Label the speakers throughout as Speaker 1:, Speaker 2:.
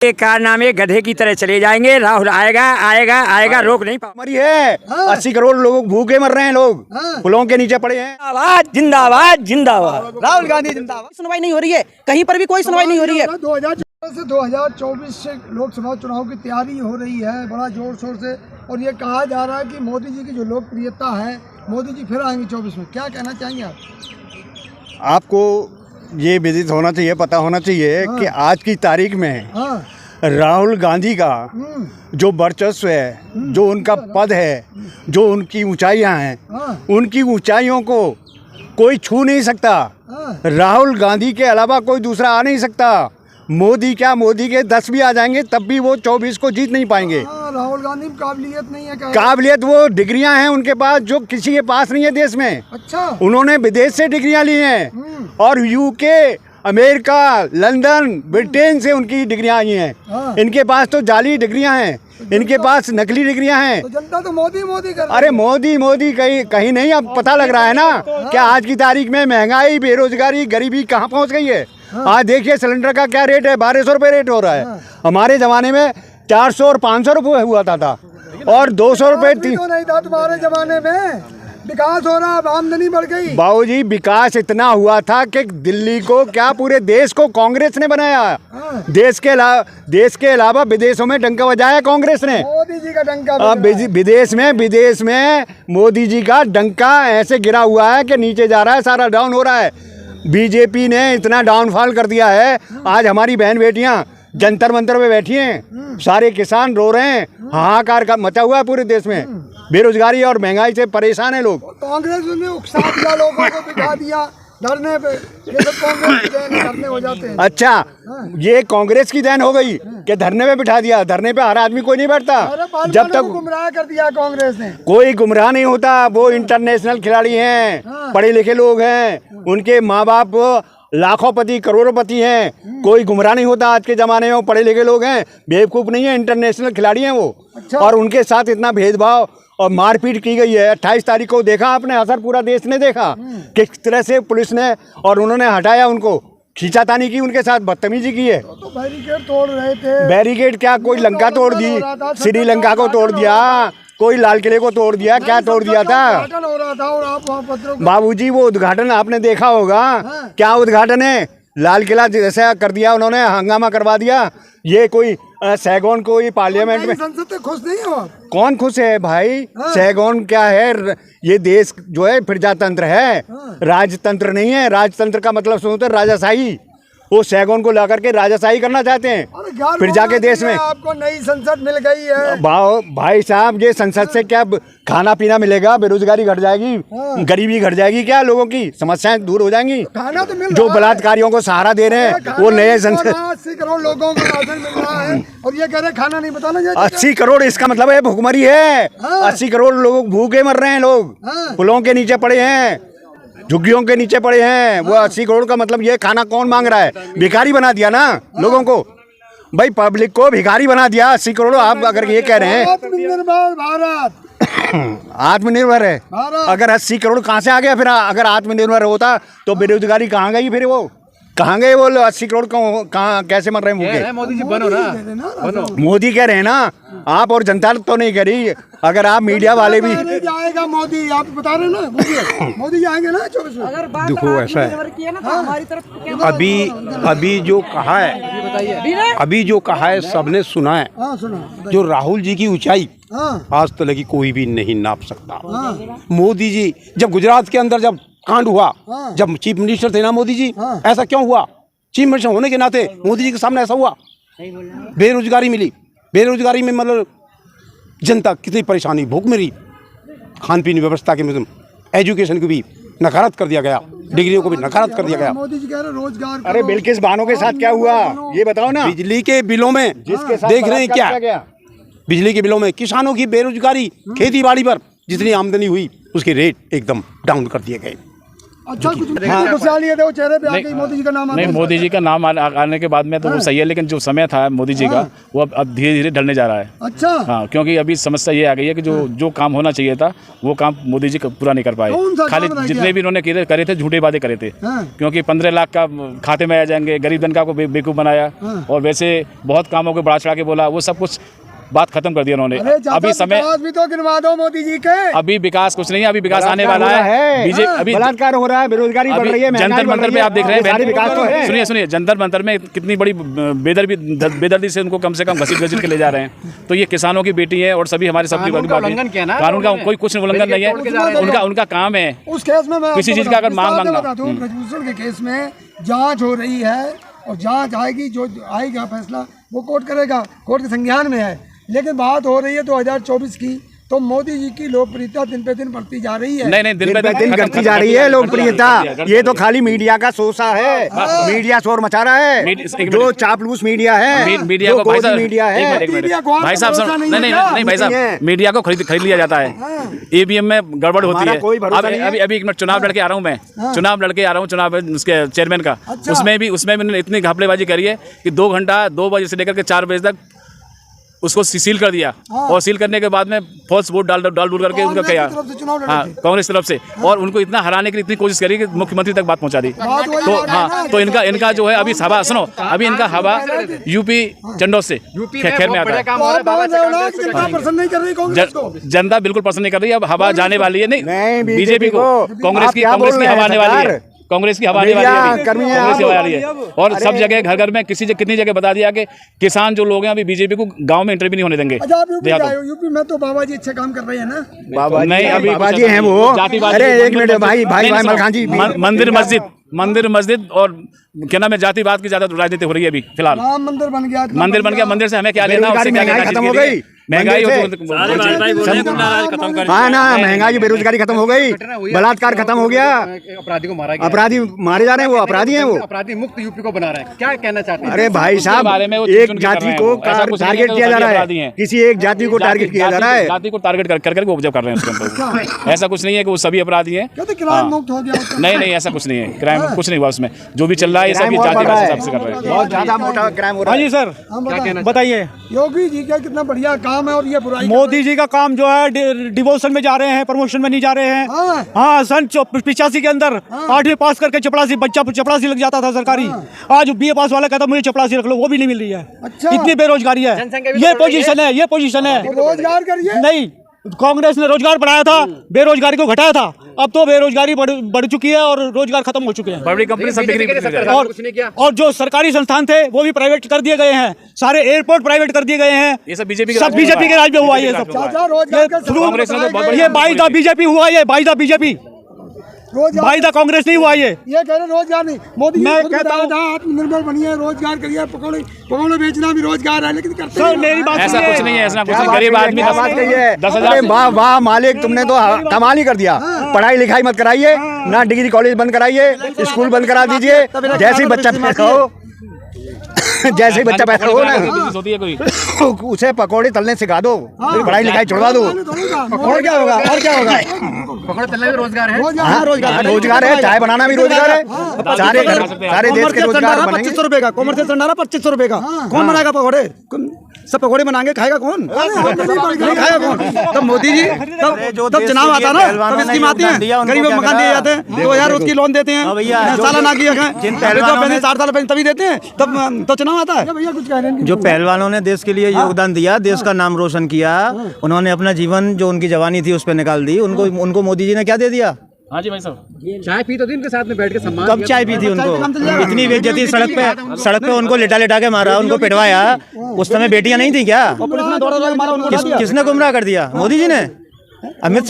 Speaker 1: के कारनामे गधे की तरह चले जाएंगे। राहुल आएगा आएगा आएगा, रोक नहीं पा
Speaker 2: मरी है। 80 करोड़ लोग भूखे मर रहे हैं, लोग पुलों के नीचे पड़े हैं।
Speaker 1: जिंदाबाद जिंदाबाद जिंदाबाद,
Speaker 2: राहुल गांधी जिंदाबाद।
Speaker 3: सुनवाई नहीं हो रही है, कहीं पर भी कोई सुनवाई नहीं हो रही है।
Speaker 4: 2014 से 2024 से लोकसभा चुनाव की तैयारी हो रही है बड़ा जोर शोर से, और ये कहा जा रहा है कि मोदी जी की जो लोकप्रियता है, मोदी जी फिर आएंगे 24 में। क्या कहना चाहेंगे आप?
Speaker 2: आपको ये विदित होना चाहिए, पता होना चाहिए कि आज की तारीख में राहुल गांधी का जो वर्चस्व है, जो उनका पद है, जो उनकी ऊंचाइयां हैं, उनकी ऊंचाइयों को कोई छू नहीं सकता। राहुल गांधी के अलावा कोई दूसरा आ नहीं सकता। मोदी क्या, मोदी के 10 भी आ जाएंगे तब भी वो 24 को जीत नहीं पाएंगे।
Speaker 4: राहुल गांधी में काबिलियत नहीं है क्या?
Speaker 2: काबिलियत, वो डिग्रियां हैं उनके पास जो किसी के पास नहीं है देश में।
Speaker 4: अच्छा,
Speaker 2: उन्होंने विदेश से डिग्रियां ली हैं और यूके, अमेरिका, लंदन, ब्रिटेन से उनकी डिग्रियां आई हैं। इनके पास तो जाली डिग्रियां हैं, इनके पास नकली डिग्रियां हैं।
Speaker 4: तो जनता तो मोदी मोदी कर रही है।
Speaker 2: अरे मोदी मोदी कहीं नहीं, अब पता लग रहा है ना क्या आज की तारीख में महंगाई, बेरोजगारी, गरीबी कहाँ पहुँच गई है। आज देखिए सिलेंडर का क्या रेट है, 1200 रुपये रेट हो रहा है। हमारे ज़माने में 400 और 500 रुपये हुआ था और 200 रुपये
Speaker 4: तो नहीं था तुम्हारे जमाने में। विकास हो रहा, आमदनी बढ़ गई।
Speaker 2: बाबूजी विकास इतना हुआ था कि दिल्ली को क्या, पूरे देश को कांग्रेस ने बनाया। देश के अलावा विदेशों में डंका बजाया कांग्रेस ने।
Speaker 4: मोदी जी का डंका
Speaker 2: विदेश में मोदी जी का डंका ऐसे गिरा हुआ है कि नीचे जा रहा है, सारा डाउन हो रहा है। बीजेपी ने इतना डाउनफॉल कर दिया है। आज हमारी बहन बेटियां जंतर मंतर पे बैठी हैं, सारे किसान रो रहे हैं, हाहाकार का मचा हुआ है पूरे देश में। बेरोजगारी और महंगाई से परेशान है लोग।
Speaker 4: कांग्रेस ने उकसा दिया, लोगों को बिठा दिया धरने पे। ये सब कांग्रेस की देन, धरने हो जाते हैं।
Speaker 2: अच्छा, ये कांग्रेस की देन हो गई कि धरने पे बिठा दिया। धरने पे हर आदमी कोई नहीं बैठता। जब तक
Speaker 4: गुमराह कर दिया कांग्रेस ने।
Speaker 2: कोई गुमराह नहीं होता, वो इंटरनेशनल खिलाड़ी हैं, पढ़े लिखे लोग हैं, उनके माँ बाप लाखोंपति करोड़पति हैं। कोई गुमराह नहीं होता आज के ज़माने में, वो पढ़े लिखे लोग हैं, बेवकूफ़ नहीं है, इंटरनेशनल खिलाड़ी हैं वो।
Speaker 4: अच्छा।
Speaker 2: और उनके साथ इतना भेदभाव और मारपीट की गई है। 28 तारीख को देखा आपने, असर पूरा देश ने देखा किस तरह से पुलिस ने और उन्होंने हटाया उनको, खींचातानी की उनके साथ, बदतमीजी की है।
Speaker 4: तो बैरिकेड तोड़ रहे थे।
Speaker 2: बैरिकेड क्या, कोई लंका तोड़ दी, श्रीलंका को तोड़ दिया, कोई लाल किले को तोड़ दिया, क्या तोड़ दिया था।
Speaker 4: उद्घाटन हो रहा था और आप वहाँ पत्रों को...
Speaker 2: बाबूजी वो उद्घाटन आपने देखा होगा। क्या उद्घाटन है, लाल किला जैसा कर दिया उन्होंने, हंगामा करवा दिया। ये कोई सैगोन कोई पार्लियामेंट में,
Speaker 4: संसद से खुश नहीं हो?
Speaker 2: कौन खुश है भाई? सैगोन क्या है, ये देश जो है प्रजातंत्र है, राजतंत्र नहीं है। राजतंत्र का मतलब सुनते राजाशाही, वो सैगोन को ला करके राजाशाही करना चाहते हैं प्रजा के देश में।
Speaker 4: आपको नई संसद मिल गई है
Speaker 2: भाई साहब, ये संसद से क्या खाना पीना मिलेगा, बेरोजगारी घट जाएगी, गरीबी घट जाएगी, क्या लोगों की समस्याएं दूर हो जाएंगी।
Speaker 4: खाना तो मिल
Speaker 2: जो बलात्कारियों को सहारा दे रहे हैं वो नए संसद।
Speaker 4: 80 करोड़ लोगों को राशन मिल रहा है और ये कह रहे खाना नहीं बताना चाहिए।
Speaker 2: 80 करोड़, इसका मतलब है भुखमरी है। 80 करोड़ लोग भूखे मर रहे हैं, लोग पुलों के नीचे पड़े हैं, झुग्गियों के नीचे पड़े हैं। वो 80 करोड़ का मतलब ये खाना कौन मांग रहा है? भिखारी बना दिया ना लोगों को, भाई पब्लिक को भिखारी बना दिया। 80 करोड़ आप अगर ये कह रहे हैं
Speaker 4: आत्मनिर्भर भारत,
Speaker 2: आत्मनिर्भर है, अगर 80 करोड़ कहाँ से आ गया? फिर अगर आत्मनिर्भर होता तो बेरोजगारी कहाँ गई? फिर वो कहाँ गए? वो 80 करोड़ कहाँ कैसे मर रहे हैं भूखे?
Speaker 5: मोदी जी बनो ना, बनो।
Speaker 2: मोदी कह रहे हैं ना, आप और जनता तो नहीं कह रही। अगर आप मीडिया वाले भी
Speaker 4: जाएगा मोदी, आप बता रहे ना मोदी आएंगे ना 24 में।
Speaker 5: देखो ऐसा है, अभी जो कहा है, अभी जो कहा है सबने सुना है। जो राहुल जी की ऊंचाई आज तक की कोई भी नहीं नाप सकता। मोदी जी जब गुजरात के अंदर जब कांड हुआ, जब चीफ मिनिस्टर थे ना मोदी जी, ऐसा क्यों हुआ? चीफ मिनिस्टर होने के नाते मोदी जी के सामने ऐसा हुआ। बेरोजगारी मिली, बेरोजगारी में मतलब जनता कितनी परेशानी, भूख मरी, खान पीने व्यवस्था के मतलब एजुकेशन को भी नकारात कर दिया गया, डिग्रियों को भी नकारात कर दिया गया।
Speaker 4: मोदी जी कह रहे रोजगार।
Speaker 2: अरे बिल्किस बानो के साथ क्या हुआ ये बताओ ना।
Speaker 5: बिजली के बिलों में देख रहे हैं क्या, बिजली के बिलों में किसानों की बेरोजगारी, खेती बाड़ी पर जितनी आमदनी हुई उसके रेट एकदम डाउन कर दिए गए।
Speaker 4: अच्छा कुछ खुशहाली है, देखो चेहरे पे आके मोदी जी का नाम आता
Speaker 6: नहीं,
Speaker 4: है।
Speaker 6: मोदी जी का नाम आने के बाद में तो वो सही है, लेकिन जो समय था मोदी जी का वो अब धीरे धीरे ढलने जा रहा है।
Speaker 4: अच्छा
Speaker 6: हाँ, क्योंकि अभी समस्या ये आ गई है कि जो काम होना चाहिए था वो काम मोदी जी पूरा नहीं कर पाए।
Speaker 4: कौन सा
Speaker 6: खाली
Speaker 4: काम रह
Speaker 6: जितने
Speaker 4: गया?
Speaker 6: भी इन्होंने करे थे झूठे वादे करे थे,
Speaker 4: हाँ।
Speaker 6: क्योंकि 15 लाख का खाते में आ जाएंगे, गरीब जनता को बेवकूफ़ बनाया, और वैसे बहुत कामों को बढ़ा चढ़ा के बोला, वो सब कुछ बात खत्म कर दिया उन्होंने।
Speaker 4: अरे चाचा,
Speaker 6: अभी समय
Speaker 4: विकास भी तो गिनवा दो मोदी जी के।
Speaker 6: अभी विकास कुछ नहीं है, अभी विकास आने वाला है। बीजेपी अभी
Speaker 2: बलात्कार हो रहा है, बेरोजगारी बढ़ रही है,
Speaker 6: जंतर
Speaker 2: महंगाई बढ़
Speaker 6: मंतर
Speaker 2: रही
Speaker 6: पे
Speaker 2: है,
Speaker 6: आप देख रहे
Speaker 2: ये सारे विकास तो
Speaker 6: हैं,
Speaker 2: है।
Speaker 6: सुनिए जंतर मंतर में कितनी बड़ी बेदर्दी से उनको कम से कम घसीट के ले जा रहे हैं। तो ये किसानों की बेटी है और सभी हमारे सबकी कानून का कोई कुछ उल्लंघन नहीं है, उनका काम है।
Speaker 4: उस केस में मैं
Speaker 6: किसी चीज का अगर मांग मांगना।
Speaker 4: ब्रजभूषण के केस में जांच हो रही है और जांच आएगी, जो आएगा फैसला वो कोर्ट करेगा, कोर्ट के संज्ञान में है। लेकिन बात हो रही है 2024 की, तो मोदी जी की लोकप्रियता दिन पे दिन बढ़ती जा रही है।
Speaker 6: नहीं
Speaker 2: दिन पे दिन घटती जा रही है लोकप्रियता। ये तो खाली मीडिया का शोषा है, मीडिया शोर मचा रहा है, जो चापलूस मीडिया है,
Speaker 6: मीडिया को भाई साहब
Speaker 2: मीडिया है,
Speaker 6: भाई साहब नहीं भाई साहब, मीडिया को खरीद लिया जाता है, ईवीएम में गड़बड़ होती है। अभी एक मिनट, चुनाव लड़के आ रहा हूँ मैं, चुनाव उसके चेयरमैन का, उसमें भी इतनी घपलेबाजी करी है कि 2 बजे से लेकर के 4 बजे तक उसको सील कर दिया, और सील करने के बाद में फॉल्स वोट डाल करके उनका किया, हाँ कांग्रेस तरफ से, और उनको इतना हराने के लिए इतनी कोशिश करी कि मुख्यमंत्री तक बात पहुंचा दी। तो हाँ, तो इनका जो है अभी हवा सुनो, अभी इनका हवा यूपी चंडोल से खैर में आता है। जनता बिल्कुल पसंद नहीं कर रही, अब हवा जाने वाली है। नहीं, बीजेपी को कांग्रेस की हवा आने वाली है, कांग्रेस की हवा आने वाली है, कांग्रेस की हवा आ रही है। और सब जगह घर घर में कितनी जगह बता दिया कि किसान जो लोग हैं अभी बीजेपी को गांव में इंटरव्यू नहीं होने देंगे।
Speaker 4: यूपी में तो बाबा जी अच्छे काम कर रहे हैं ना।
Speaker 6: नहीं, अभी
Speaker 2: बाबा जी हैं वो। अरे एक मिनट भाई मलखान जी,
Speaker 6: मंदिर मस्जिद और क्या नाम है, जातिवाद की ज्यादा राजनीति हो रही है अभी फिलहाल।
Speaker 4: राम मंदिर बन गया,
Speaker 6: मंदिर से हमें क्या लेना,
Speaker 2: महंगाई खत्म हो गई,
Speaker 6: महंगाई
Speaker 2: हाँ ना, महंगाई बेरोजगारी खत्म हो गई, बलात्कार खत्म हो गया, अपराधी मारे जा रहे हैं, वो अपराधी हैं, वो
Speaker 7: अपराधी मुक्त यूपी को बना रहे हैं। क्या कहना चाहते हैं?
Speaker 2: अरे भाई साहब, एक जाति को टारगेट किया जा रहा है, किसी एक जाति को टारगेट किया जा रहा है,
Speaker 6: जाति को टारगेट कर वो ऑब्जर्व कर रहे हैं उसके अंदर। ऐसा कुछ नहीं है कि वो सभी अपराधी हैं, नहीं ऐसा कुछ नहीं है, क्राइम कुछ नहीं हुआ उसमें, जो भी चल रहा है ये सभी जाति के हिसाब से कर रहे हैं।
Speaker 2: बहुत ज्यादा मोटा क्राइम हो रहा है।
Speaker 8: जी सर बताइए,
Speaker 4: योगी जी का कितना बढ़िया काम है और ये बुराई
Speaker 8: मोदी जी का काम जो है, डिवोशन में जा रहे हैं, प्रमोशन में नहीं जा रहे हैं। हाँ, सन 85 के अंदर 8वीं पास करके चपरासी लग जाता था सरकारी, आज BA पास वाला कहता मुझे चपरासी रख लो, वो भी नहीं मिल रही है। इतनी बेरोजगारी है, ये पोजीशन है।
Speaker 4: रोजगार करिए।
Speaker 8: नहीं, कांग्रेस ने रोजगार बढ़ाया था, बेरोजगारी को घटाया था, अब तो बेरोजगारी बढ़ चुकी है और रोजगार खत्म हो चुके हैं।
Speaker 6: बड़ी कंपनी सब
Speaker 8: और जो सरकारी संस्थान थे वो भी प्राइवेट कर दिए गए हैं, सारे एयरपोर्ट प्राइवेट कर दिए गए हैं।
Speaker 6: ये सब बीजेपी
Speaker 8: के राज में हुआ है, ये सब
Speaker 6: कांग्रेस ने तो
Speaker 8: ये बाई द बीजेपी हुआ, ये by the BJP, by the Congress नहीं हुआ। ये
Speaker 4: कह रहे रोजगार नहीं, मोदी मैं कहता हूँ आत्मनिर्भर बनिए, रोजगार करिए, पकौड़े बेचना भी रोजगार है, लेकिन करते
Speaker 8: सर मेरी बात
Speaker 6: ऐसा कुछ नहीं है, ऐसा कुछ नहीं। गरीब आदमी
Speaker 2: 10,000। वाह मालिक, तुमने तो कमाल ही कर दिया। पढ़ाई लिखाई मत कराइए ना, डिग्री कॉलेज बंद कराइए, स्कूल बंद करा दीजिए, जैसे ही बच्चा पैदा हो ना उसे पकौड़े तलने सिखा दो, पढ़ाई लिखाई छुड़वा दो, और क्या होगा।
Speaker 7: पकौड़े तलने भी रोजगार है।
Speaker 2: हाँ, रोजगार है, चाय बनाना भी रोजगार है, सारे देश के रोजगार बनेंगे।
Speaker 8: 2500 रुपए का कॉमर्शियल सिलेंडर 2500 रुपए का, कौन बनाएगा पकौड़े? सब पकौड़े बनाएंगे, खाएगा कौन? नहीं खाएगा कौन? तब मोदी जी तब चुनाव आता ना, तब स्कीम आती है, गरीबों को मकान दिए जाते हैं, 2000 उसकी लोन देते हैं, सालाना की 60 साल पहले तभी देते हैं, तब चुनाव आता है।
Speaker 9: जो पहलवानों ने देश के लिए योगदान दिया, देश का नाम रोशन किया, उन्होंने अपना जीवन जो उनकी जवानी थी उस पर निकाल दी, उनको मोदी जी ने क्या दे दिया?
Speaker 6: हाँ जी भाई साहब,
Speaker 7: चाय पी तो दिन के साथ में बैठ के सम्मान।
Speaker 9: कब चाय पी थी उनको? इतनी बेइज्जती, सड़क पे उनको लिटा के मारा, उनको पिटवाया। उस समय बेटियां नहीं थी क्या? किसने गुमराह कर दिया? मोदी जी ने, अमित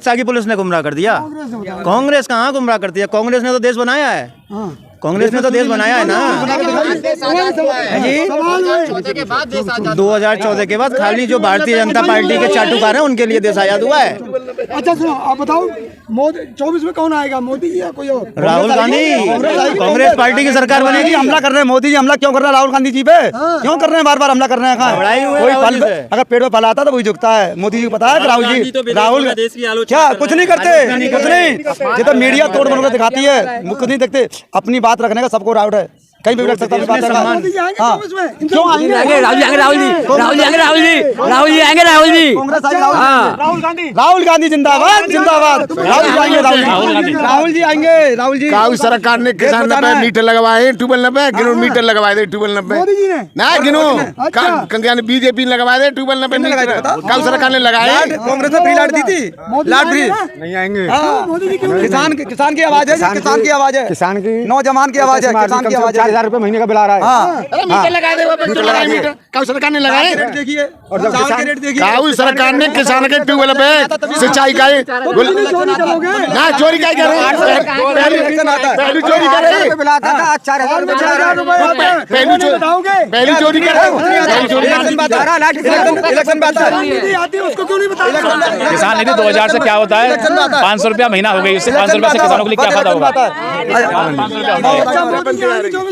Speaker 9: शाह की पुलिस ने गुमराह कर दिया। कांग्रेस कहाँ गुमराह करती है? कांग्रेस ने तो देश बनाया है, कांग्रेस ने तो देश बनाया है ना जी। 2014 के बाद खाली जो भारतीय जनता पार्टी के चाटुकार हैं उनके लिए देश आजाद हुआ है।
Speaker 4: अच्छा सुनो, आप बताओ मोदी 24 में कौन आएगा, मोदी जी या कोई और?
Speaker 9: राहुल गांधी कांग्रेस पार्टी की सरकार बनेगी।
Speaker 8: हमला कर रहे हैं मोदी जी, हमला क्यों कर रहे हैं राहुल गांधी जी पे? क्यों कर रहे हैं बार बार हमला कर रहे हैं? कोई फल अगर पेड़ पे फल आता तो वही झुकता है। मोदी जी को पता है कि राहुल क्या कुछ नहीं करते, कुछ नहीं। ये तो मीडिया तोड़ मरोड़ के दिखाती है, कुछ नहीं देखते। अपनी बात रखने का सबको राउट है, कहीं भी लग सकता है बात करना। हाँ क्यों आएंगे?
Speaker 1: राहुल जी आएंगे, राहुल जी, राहुल जी आएंगे, राहुल जी, राहुल जी आएंगे, राहुल जी,
Speaker 8: कांग्रेस आएगी, राहुल गांधी जिंदाबाद, जिंदाबाद। राहुल जी आएंगे, राहुल जी आएंगे, राहुल जी।
Speaker 2: कांग्रेस सरकार ने किसान पे मीटर लगवाए, ट्यूबवेल नब्बे गिनो मीटर लगवाए थे, ट्यूबवेल नब्बे
Speaker 4: मोदी जी ने
Speaker 2: ना गिनो बीजेपी ने लगवाए थे ट्यूबवेल नब्बे मीटर, कांग्रेस सरकार ने लगाए।
Speaker 8: कांग्रेस ने फ्री लाइट दी थी, लाइट फ्री
Speaker 2: नहीं आएंगे।
Speaker 8: किसान की आवाज है, किसान की आवाज है,
Speaker 2: किसान की
Speaker 8: नौजवान की आवाज है, किसान की आवाज है।
Speaker 2: 4000 रुपए महीने का बिल आ रहा है।
Speaker 8: मीटर
Speaker 2: लगा दे, मीटर कांग्रेस सरकार ने लगाए।
Speaker 8: रेट देखिए और चावल के रेट देखिए।
Speaker 2: कांग्रेस सरकार ने किसान के ट्यूबवेल पे सिंचाई का ना चोरी का कर रहे हैं, पहली चोरी कर रहे हैं, पहली चोरी कर
Speaker 8: इलेक्शन बात है,
Speaker 4: उसको क्यों नहीं बताया?
Speaker 6: किसान निधि 2000 से क्या होता है? 500 रुपया महीना हो गई, इससे 500 रुपया से किसानों के लिए क्या फायदा होगा?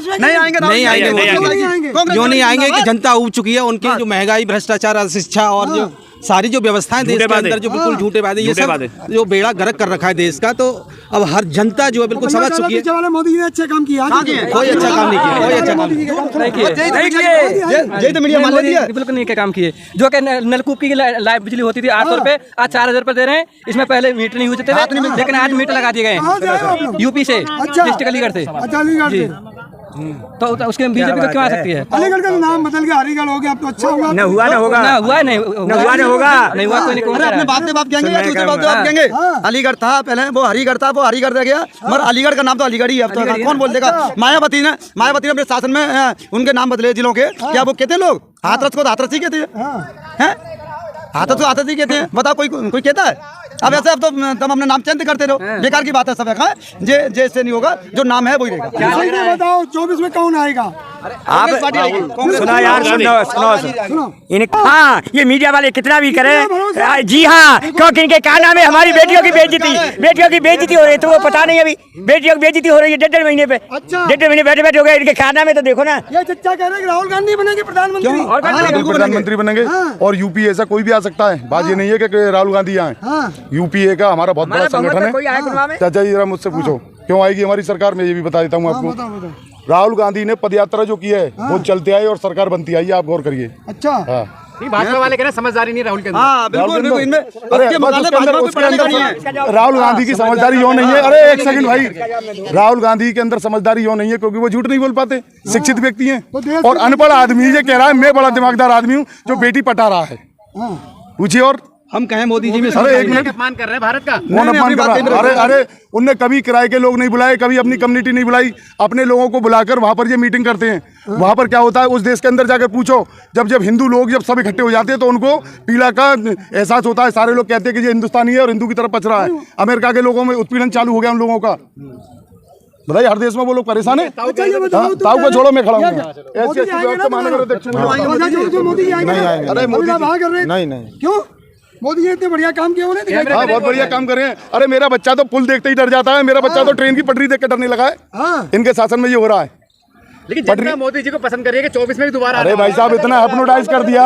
Speaker 8: नहीं आएंगे,
Speaker 6: नहीं आएंगे।
Speaker 10: क्यों नहीं आएंगे कि जनता उब चुकी है, उनकी जो महंगाई, भ्रष्टाचार, शिक्षा और जो सारी जो व्यवस्थाएं देश के अंदर जो बिल्कुल झूठे वादे, ये सब जो बेड़ा गर्क कर रखा है देश का, तो अब हर जनता जो है बिल्कुल समझ चुकी है।
Speaker 4: मोदी जी ने अच्छे काम किया,
Speaker 10: कोई अच्छा काम नहीं किया, कोई अच्छा काम नहीं किया।
Speaker 8: यही तो मीडिया मान लेती है।
Speaker 10: बिल्कुल नहीं क्या काम किए। जो कि नलकूप की लाइव बिजली होती थी 800 रुपए, आज 4000 रुपए दे रहे हैं। इसमें पहले मीटर नहीं हुए थे, लेकिन आज मीटर लगा दिए गए यूपी से, डिस्ट्रिक्ट अलीगढ़ से। तो उसके बीजेपी को क्यों आ सकती है?
Speaker 4: अलीगढ़ का नाम बदल के हरिगढ़ हो गया, अब तो अच्छा होगा।
Speaker 1: न हुआ न होगा,
Speaker 10: ना हुआ नहीं,
Speaker 1: न हुआ न होगा,
Speaker 10: नहीं हुआ, कोई नहीं।
Speaker 8: अपने बाप से बाप कहेंगे या दूसरे बाप से बाप कहेंगे? अलीगढ़ था पहले, वो हरिगढ़ था, वो हरिगढ़ रह गया, मगर अलीगढ़ का नाम तो अलीगढ़ ही है। अब तो कौन बोल देगा? मायावती ने अपने शासन में उनके नाम बदले जिलों के। क्या वो कहते हैं लोग हाथरस को हाथरस ही कहते हैं? हाथरस को हाथरस ही कहते हैं। बताओ कोई कहता है? अब ऐसे अब तो तुम अपना नाम चेंज करते रहो, बेकार की बात है। सब जैसे नहीं होगा, जो नाम है वही रहेगा।
Speaker 4: बताओ 24 में कौन आएगा?
Speaker 1: आप सुना यार, सुनो हाँ, ये मीडिया वाले कितना भी करे, जी हाँ, क्योंकि इनके क्या नाम है, हमारी बेटियों की बेइज्जती हो रही है। तो वो पता नहीं, अभी बेटियों की बेइज्जती हो रही है 1.5 महीने पे, 1.5 महीने बैठे हो गए। इनके क्या नाम है तो देखो ना।
Speaker 4: ये चच्चा कह रहे हैं राहुल गांधी बनेंगे प्रधानमंत्री,
Speaker 2: प्रधानमंत्री बनेंगे। और यूपीए ऐसा कोई भी आ सकता है, बात ये नहीं है कि राहुल गांधी आए। यूपीए का हमारा बहुत बड़ा संगठन है। चाचा जी जरा मुझसे पूछो क्यों आएगी हमारी सरकार में, ये भी बता देता हूँ आपको। राहुल गांधी ने पदयात्रा जो की है वो चलते आई और सरकार बनती आई, आप गौर करिए।
Speaker 4: अच्छा
Speaker 7: भाजपा वाले कह रहे हैं समझदारी नहीं राहुल के अंदर।
Speaker 8: हाँ बिल्कुल, इनमें
Speaker 2: राहुल गांधी की समझदारी यो नहीं है। अरे एक सेकंड भाई, राहुल गांधी के अंदर समझदारी यो नहीं है क्योंकि वो झूठ नहीं बोल पाते, शिक्षित व्यक्ति हैं। और अनपढ़ आदमी ये कह रहा है मैं बड़ा दिमागदार आदमी हूँ जो बेटी पटा रहा है, पूछिए। और
Speaker 8: हम कहें मोदी जी में
Speaker 2: एक मिनट
Speaker 7: अपमान कर रहे हैं भारत का,
Speaker 2: कौन अपमान कर रहा है? अरे उनने कभी किराए के लोग नहीं बुलाए, कभी अपनी कम्युनिटी नहीं बुलाई, अपने लोगों को बुलाकर वहां पर ये मीटिंग करते हैं। वहां पर क्या होता है उस देश के अंदर जाकर पूछो, जब हिंदू लोग जब सब इकट्ठे हो जाते हैं तो उनको पीड़ा का एहसास होता है। सारे लोग कहते हैं कि ये हिंदुस्तानी है और हिंदू की तरफ पच रहा है। अमेरिका के लोगों में उत्पीड़न चालू हो गया उन लोगों का। बताइए, हर देश में वो लोग परेशान है। ताऊ को छोड़ो, मैं खड़ा हूँ।
Speaker 4: नहीं क्यों? मोदी जी इतने बढ़िया काम किया उन्हें।
Speaker 2: हाँ बहुत बढ़िया काम कर रहे हैं। अरे मेरा बच्चा तो पुल देखते ही डर जाता है, मेरा बच्चा तो ट्रेन की पटरी देख के डरने लगा है। इनके शासन में ये हो रहा है।
Speaker 7: लेकिन जनता मोदी जी को पसंद करिए 24 में भी दोबारा।
Speaker 2: अरे भाई साहब इतना हिप्नोटाइज कर दिया।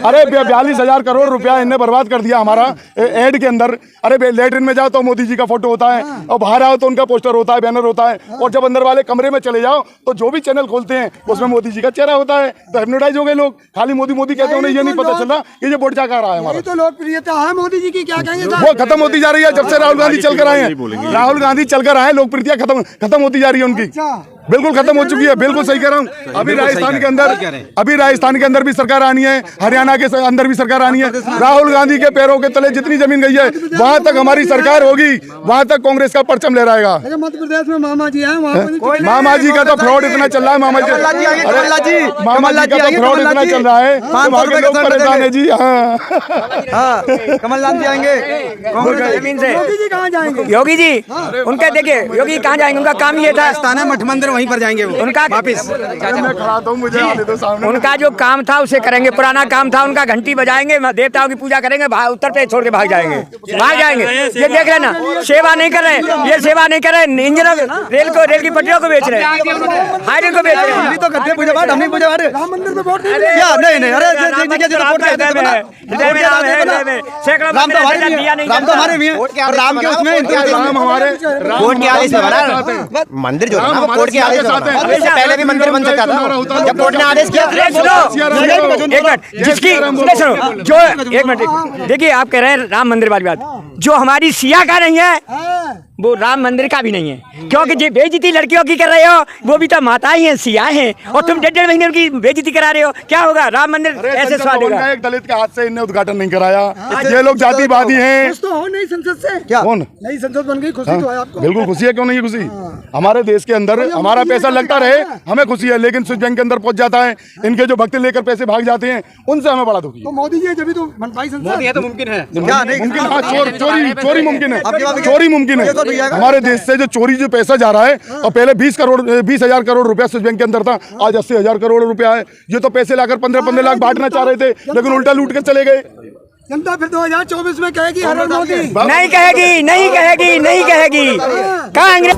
Speaker 2: अरे 42,000 करोड़ रुपया इन्हें बर्बाद कर दिया हमारा एड के अंदर। अरे लेटरिन में जाओ तो मोदी जी का फोटो होता है, और बाहर आओ तो उनका पोस्टर होता है, बैनर होता है, और जब अंदर वाले कमरे में चले जाओ तो जो भी चैनल खोलते हैं उसमें मोदी जी का चेहरा होता है। तो हिप्नोटाइज हो गए लोग, खाली मोदी मोदी कहते हैं, उन्हें ये नहीं पता चला कि ये वोट जा कर रहा है हमारा।
Speaker 4: तो लोकप्रियता है मोदी जी की, क्या कहेंगे?
Speaker 2: वो खत्म होती जा रही है जब से राहुल गांधी चल कर आए हैं। राहुल गांधी चल कर आए, लोकप्रियता खत्म होती जा रही है उनकी, बिल्कुल खत्म हो चुकी है। बिल्कुल सही कह रहा हूँ। अभी राजस्थान के अंदर भी सरकार आनी है, हरियाणा के अंदर भी सरकार आनी है। राहुल गांधी के पैरों के तले जितनी जमीन गई है वहां तक हमारी सरकार होगी, वहां तक कांग्रेस का परचम लहराएगा।
Speaker 4: मध्य प्रदेश में मामा जी हैं,
Speaker 2: मामा जी का तो फ्रॉड इतना चल रहा है। मामा जी का तो फ्रॉड इतना चल रहा है, लोग परेशान है जी। हाँ
Speaker 8: कमलनाथ जी आएंगे।
Speaker 1: जमीन से
Speaker 4: योगी जी कहाँ जाएंगे?
Speaker 1: योगी जी उनका देखिए, योगी कहाँ जाएंगे? उनका काम ये था,
Speaker 8: मठ मंदिर वहीं पर जाएंगे वो
Speaker 1: उनका
Speaker 8: वापिस।
Speaker 1: उनका जो काम था उसे करेंगे, पुराना काम था उनका, घंटी बजाएंगे, देवताओं की पूजा करेंगे, उत्तर प्रदेश छोड़ के भाग जाएंगे। ये देख रहे ना, सेवा नहीं कर रहे, ये सेवा नहीं कर रहे, इंजनों रेल की पटरियों को बेच रहे हैं, हाईवे को बेच रहे हैं।
Speaker 8: हम तो करते पूजा पाठ, हम नहीं पूजा पाठ।
Speaker 4: राम मंदिर में वोट
Speaker 8: नहीं, अरे राम तो हमारे भी हैं, राम के उसमें
Speaker 9: कोर्ट के आदेश से बना मंदिर जो है ना, वो कोर्ट के आदेश से बना। इससे पहले भी मंदिर बन सकता था, जब कोर्ट ने आदेश किया।
Speaker 1: एक मिनट, जिसकी सुनो, जो एक मिनट देखिए, आप कह रहे हैं राम मंदिर वाली बात, जो हमारी सिया का नहीं है वो राम मंदिर का भी नहीं है, क्योंकि जो बेइज्जती लड़कियों की कर रहे हो वो भी तो माता ही हैं, सिया हैं, और तुम 1.5 महीने उनकी बेइज्जती करा रहे हो। क्या होगा? राम मंदिर ऐसे स्वाद होगा।
Speaker 11: एक दलित के हाथ से इन्हें उद्घाटन नहीं कराया। ये लोग जातिवादी हैं।
Speaker 4: खुश तो हो नई संसद से?
Speaker 11: क्या कौन
Speaker 4: नई संसद बन गई, खुशी तो है आपको?
Speaker 11: बिल्कुल खुशी है, क्यों नहीं खुशी? हमारे देश के अंदर हमारा पैसा लगता रहे, हमें खुशी है, लेकिन स्विस बैंक के अंदर पहुंच जाता है, इनके जो भक्त लेकर पैसे भाग जाते हैं, उनसे हमें बड़ा दुखी है।
Speaker 4: तो मोदी जी जब तो मनपाई संसद
Speaker 7: मोदी है तो मुमकिन है।
Speaker 11: मुमकिन, हाँ, चोरी मुमकिन है, चोरी मुमकिन है। हमारे देश से जो चोरी जो पैसा जा रहा है, और पहले 20,000 करोड़ रुपया स्विस बैंक के अंदर था, आज 80,000 करोड़ रुपया है। ये तो पैसे लाकर 15 लाख बांटना चाह रहे थे, लेकिन उल्टा लूट कर चले गए।
Speaker 4: जनता फिर 2024 में कहेगी हर मोदी?
Speaker 1: नहीं कहेगी, नहीं कहेगी, नहीं कहेगी। कहाँ अंग्रेज